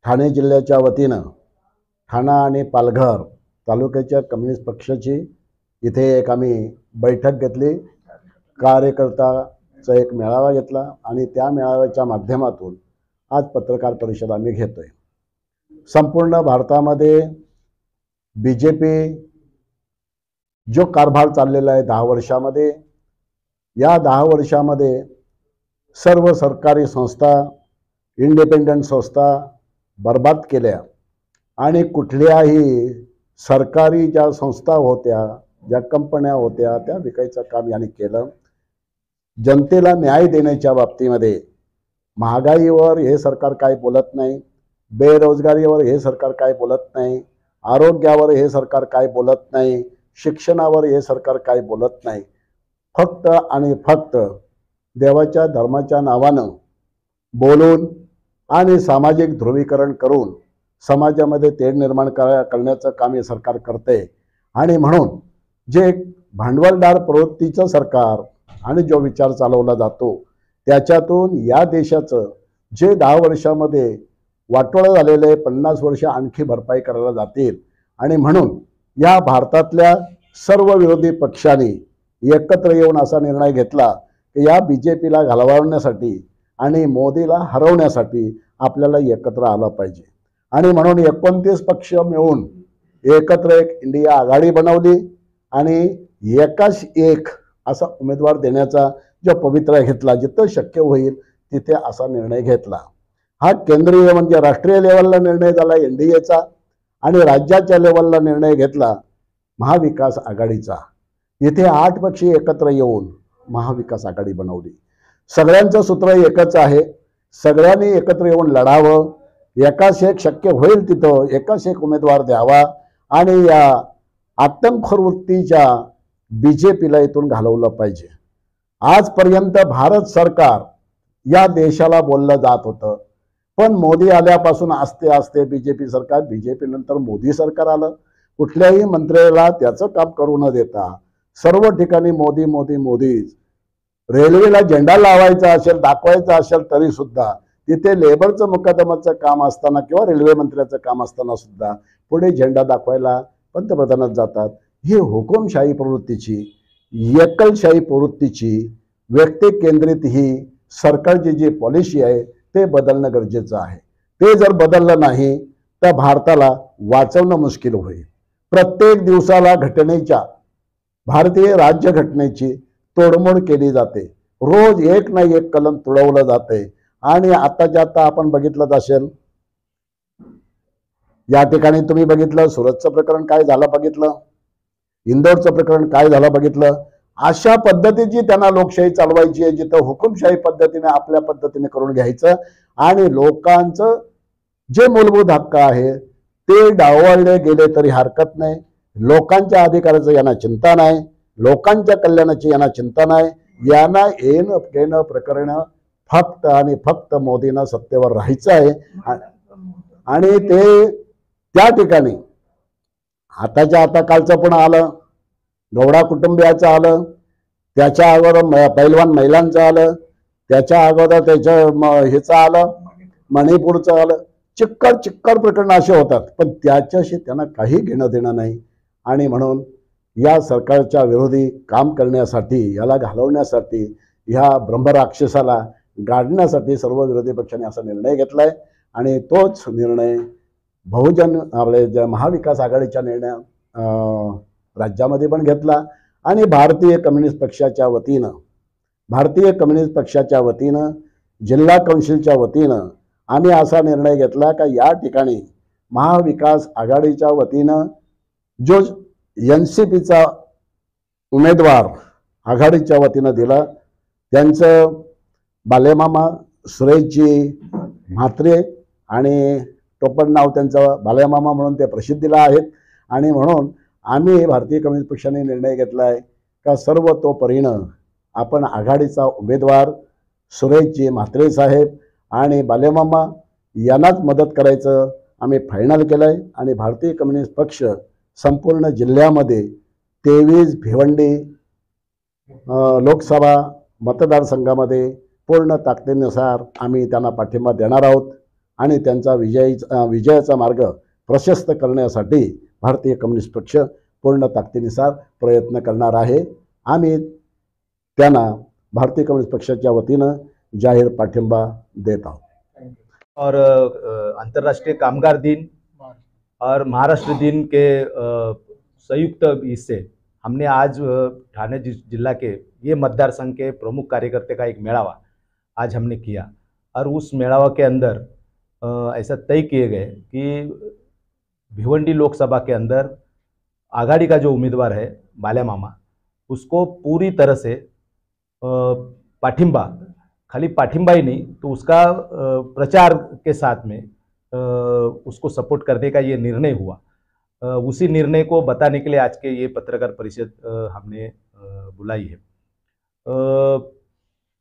ठाणे जिल्ह्याच्या वतीनं ठाणा आणि पालघर तालुक्याच्या कम्युनिस्ट पक्षाची इथे एक आम्ही बैठक घेतली, कार्यकर्त्याचा एक मेळावा घेतला आणि त्या मेळाव्याच्या माध्यमातून आज पत्रकार परिषद आम्ही घेतोय। संपूर्ण भारतामध्ये बीजेपी जो कारभार चाललेला आहे 10 वर्षामध्ये, या 10 वर्षामध्ये सर्व सरकारी संस्था, इंडिपेंडंट संस्था बर्बाद केल्या आणि कुठल्याही सरकारी ज्या संस्था होत्या, ज्या कंपन्या होत्या, त्या विकायचं काम यांनी केलं। जनतेला न्याय देण्याच्या बाबतीमध्ये महागाईवर हे सरकार काय बोलत नाही, बेरोजगारीवर हे सरकार काय बोलत नाही, आरोग्यावर हे सरकार काय बोलत नाही, शिक्षणावर हे सरकार काय बोलत नाही। फक्त आणि फक्त देवाच्या धर्माच्या नावानं बोलून आणि सामाजिक ध्रुवीकरण करून समाजामध्ये तेढ निर्माण करण्याचं काम हे सरकार करते। आणि म्हणून जे भांडवलदार प्रवृत्तीचं सरकार आणि जो विचार चालवला जातो त्याच्यातून या देशाचं जे 10 वर्षामध्ये वाटोळं झालेले 50 वर्ष आणखी भरपाई करायला जातील। आणि म्हणून या भारतातल्या सर्व विरोधी पक्षांनी एकत्र येऊन असा निर्णय घेतला की या बीजेपीला घालवण्यासाठी आणि मोदीला हरवण्यासाठी आपल्याला एकत्र आलं पाहिजे। आणि म्हणून 29 पक्ष मिळून एकत्र एक इंडिया आघाडी बनवली आणि एकाच एक असा उमेदवार देण्याचा जो पवित्रा घेतला, जिथं शक्य होईल तिथे असा निर्णय घेतला। हा केंद्रीय म्हणजे राष्ट्रीय लेवलला निर्णय झाला एनडीएचा आणि राज्याच्या लेवलला निर्णय घेतला महाविकास आघाडीचा। इथे 8 पक्ष एकत्र येऊन महाविकास आघाडी बनवली। सगळ्यांचं सूत्र एकच आहे, सगळ्यांनी एकत्र येऊन लढावं, एकाच एक शक्य होईल तिथं एकाच एक उमेदवार द्यावा आणि या आतंकखोर वृत्तीच्या बीजेपीला इथून घालवलं पाहिजे। आजपर्यंत भारत सरकार या देशाला बोललं जात होतं, पण मोदी आल्यापासून आस्ते आस्ते बीजेपी सरकार, बीजेपी नंतर मोदी सरकार आलं। कुठल्याही मंत्र्याला त्याचं काम करू न देता सर्व ठिकाणी मोदी मोदी मोदीच। रेल्वेला झेंडा लावायचा असेल, दाखवायचा असेल तरी सुद्धा तिथे लेबरचं मुकदमाचं काम असताना किंवा रेल्वे मंत्र्याचं काम असताना सुद्धा पुढे झेंडा दाखवायला पंतप्रधानात जातात। ही हुकुमशाही प्रवृत्तीची, एकलशाही प्रवृत्तीची, व्यक्ती केंद्रित ही सरकारची जी पॉलिसी आहे ते बदलणं गरजेचं आहे। ते जर बदललं नाही तर भारताला वाचवणं मुश्किल होईल। प्रत्येक दिवसाला घटनेच्या, भारतीय राज्यघटनेची तोडमोड केली जाते, रोज एक ना एक कलम तुडवलं जाते। आणि आताच्या आता आपण बघितलं असेल, या ठिकाणी तुम्ही बघितलं सुरतचं प्रकरण काय झालं बघितलं, इंदोरचं प्रकरण काय झालं बघितलं। अशा पद्धतीची त्यांना लोकशाही चालवायची आहे, जिथं हुकुमशाही पद्धतीने आपल्या पद्धतीने करून घ्यायचं आणि लोकांचं जे मूलभूत हक्क आहे ते डावलले गेले तरी हरकत नाही। लोकांच्या अधिकाराचं यांना चिंता नाही, लोकांच्या कल्याणाची यांना चिंता नाही। यांना येणं घेणं प्रकरण फक्त आणि फक्त मोदींना सत्तेवर राहायचं आहे। आणि ते त्या ठिकाणी आताच्या आता कालचं पण आलं, गौडा कुटुंबियाचं आलं, त्याच्या अगोदर पैलवान महिलांचं आलं, त्याच्या अगोदर त्याच्या ह्याचं आलं, मणिपूरचं आलं। चिक्कर प्रकरण असे होतात, पण त्याच्याशी त्यांना काही घेणं देणं नाही। आणि म्हणून या सरकारच्या विरोधी काम करण्यासाठी, याला घालवण्यासाठी, ह्या ब्रह्मराक्षसाला गाडण्यासाठी सर्व विरोधी पक्षांनी असा निर्णय घेतलाय। आणि तोच निर्णय बहुजन आपले ज्या महाविकास आघाडीच्या निर्णय राज्यामध्ये पण घेतला। आणि भारतीय कम्युनिस्ट पक्षाच्या वतीनं जिल्हा कौन्सिलच्या वतीनं आम्ही असा निर्णय घेतला का या ठिकाणी महाविकास आघाडीच्या वतीनं जो एनसीपीचा उमेदवार आघाडीच्या वतीनं दिला, त्यांचं बालेमामा सुरेशजी म्हात्रे आणि टोपण नाव त्यांचं बालेमामा म्हणून ते प्रसिद्धीला आहेत। आणि म्हणून आम्ही भारतीय कम्युनिस्ट पक्षाने निर्णय घेतला आहे का सर्व तोपरीनं आपण आघाडीचा उमेदवार सुरेशजी म्हात्रे साहेब आणि बालेमामा यांनाच मदत करायचं आम्ही फायनल केलं आहे। आणि भारतीय कम्युनिस्ट पक्ष संपूर्ण जिल्ह्यामध्ये 23 भिवंडी लोकसभा मतदारसंघामध्ये पूर्ण ताकदीनुसार आम्ही त्यांना पाठिंबा देणार आहोत आणि त्यांचा विजयाचा मार्ग प्रशस्त करण्यासाठी भारतीय कम्युनिस्ट पक्ष पूर्ण ताकदीनुसार प्रयत्न करणार आहे। आम्ही त्यांना भारतीय कम्युनिस्ट पक्षाच्या वतीनं जाहीर पाठिंबा देत आहोत। और अंतर्राष्ट्रीय कामगार दिन और महाराष्ट्र दिन के संयुक्त इससे हमने आज ठाणे जिला के ये मतदार संघ के प्रमुख कार्यकर्ता का एक मेड़ावा आज हमने किया और उस मेड़ावा के अंदर ऐसा तय किए गए कि भिवंडी लोकसभा के अंदर आघाड़ी का जो उम्मीदवार है बाल्या मामा, उसको पूरी तरह से पाठिंबा, खाली पाठिंबा ही नहीं तो उसका प्रचार के साथ में उसको सपोर्ट करने का ये निर्णय हुआ। उसी निर्णय को बताने के लिए आज के ये पत्रकार परिषद हमने बुलाई है।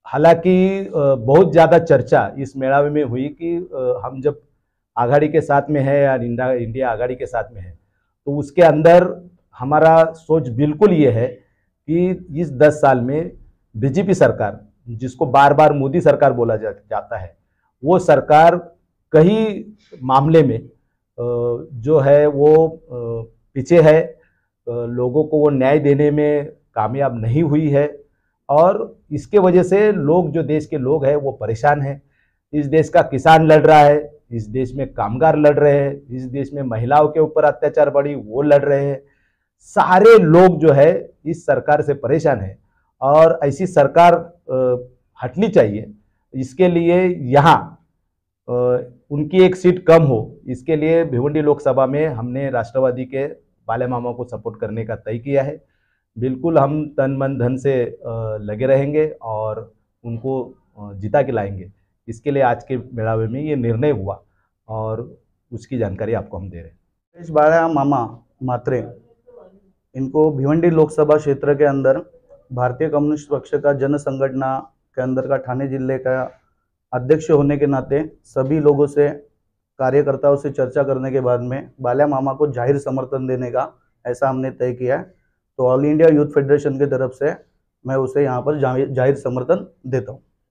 हालांकि बहुत ज़्यादा चर्चा इस मेड़ावे में हुई कि हम जब आघाड़ी के साथ में है या इंडिया आघाड़ी के साथ में है तो उसके अंदर हमारा सोच बिल्कुल ये है कि इस 10 साल में बीजेपी सरकार, जिसको बार बार मोदी सरकार बोला जाता है, वो सरकार कई मामले में जो है वो पीछे है, लोगों को वो न्याय देने में कामयाब नहीं हुई है और इसके वजह से लोग, जो देश के लोग हैं वो परेशान हैं। इस देश का किसान लड़ रहा है, इस देश में कामगार लड़ रहे हैं, इस देश में महिलाओं के ऊपर अत्याचार बढ़ी वो लड़ रहे हैं। सारे लोग जो है इस सरकार से परेशान है और ऐसी सरकार हटनी चाहिए। इसके लिए यहाँ उनकी एक सीट कम हो, इसके लिए भिवंडी लोकसभा में हमने राष्ट्रवादी के बाल्या मामा को सपोर्ट करने का तय किया है। बिल्कुल हम तन मन धन से लगे रहेंगे और उनको जिता के लाएंगे। इसके लिए आज के मेड़ावे में ये निर्णय हुआ और उसकी जानकारी आपको हम दे रहे हैं। बाल्या मामा मात्रे, इनको भिवंडी लोकसभा क्षेत्र के अंदर भारतीय कम्युनिस्ट पक्ष का जन संगठना के अंदर का ठाणे जिले का अध्यक्ष होने के नाते सभी लोगों से, कार्यकर्ताओं से चर्चा करने के बाद में बाल्या मामा को जाहिर समर्थन देने का ऐसा हमने तय किया है। तो ऑल इंडिया यूथ फेडरेशन की तरफ से मैं उसे यहाँ पर जाहिर समर्थन देता हूँ।